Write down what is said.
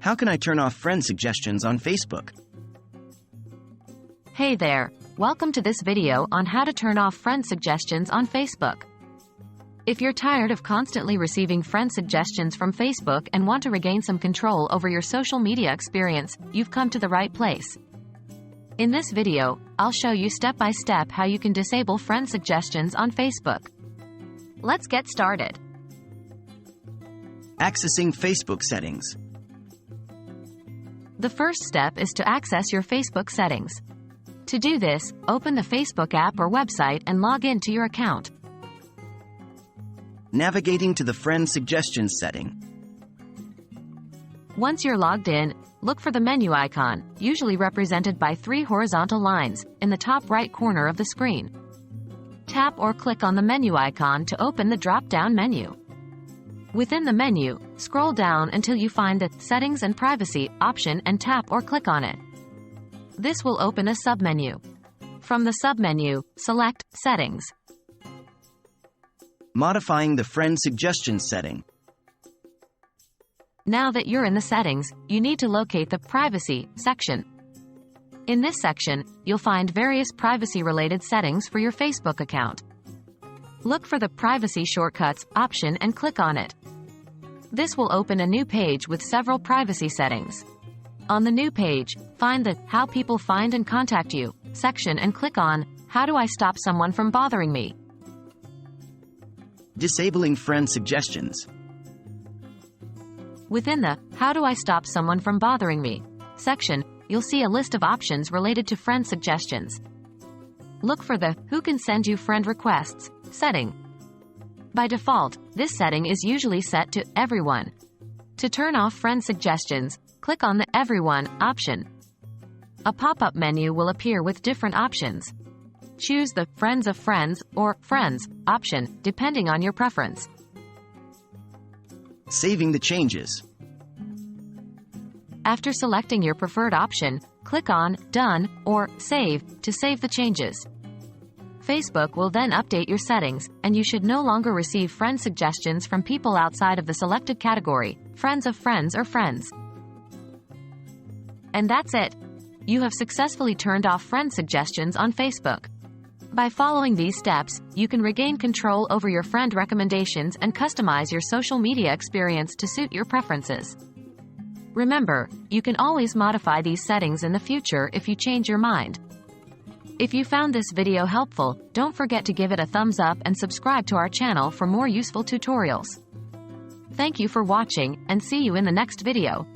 How can I turn off friend suggestions on Facebook? Hey there, welcome to this video on how to turn off friend suggestions on Facebook. If you're tired of constantly receiving friend suggestions from Facebook and want to regain some control over your social media experience, you've come to the right place. In this video, I'll show you step by step how you can disable friend suggestions on Facebook. Let's get started. Accessing Facebook settings. The first step is to access your Facebook settings. To do this, open the Facebook app or website and log in to your account. Navigating to the friend suggestions setting. Once you're logged in, look for the menu icon, usually represented by 3 horizontal lines, in the top right corner of the screen. Tap or click on the menu icon to open the drop-down menu. Within the menu, scroll down until you find the Settings and Privacy option and tap or click on it. This will open a submenu. From the submenu, select Settings. Modifying the friend suggestions setting. Now that you're in the settings, you need to locate the Privacy section. In this section, you'll find various privacy-related settings for your Facebook account. Look for the Privacy Shortcuts option and click on it. This will open a new page with several privacy settings. On the new page, find the How People Find and Contact You section and click on How do I stop someone from bothering me? Disabling friend suggestions. Within the How do I stop someone from bothering me section, you'll see a list of options related to friend suggestions. Look for the Who can send you friend requests setting. By default, this setting is usually set to Everyone. To turn off friend suggestions, click on the Everyone option. A pop-up menu will appear with different options. Choose the Friends of Friends or Friends option, depending on your preference. Saving the changes. After selecting your preferred option, click on Done or Save to save the changes. Facebook will then update your settings, and you should no longer receive friend suggestions from people outside of the selected category, Friends of Friends or Friends. And that's it. You have successfully turned off friend suggestions on Facebook. By following these steps, you can regain control over your friend recommendations and customize your social media experience to suit your preferences. Remember, you can always modify these settings in the future if you change your mind. If you found this video helpful, don't forget to give it a thumbs up and subscribe to our channel for more useful tutorials. Thank you for watching, and see you in the next video.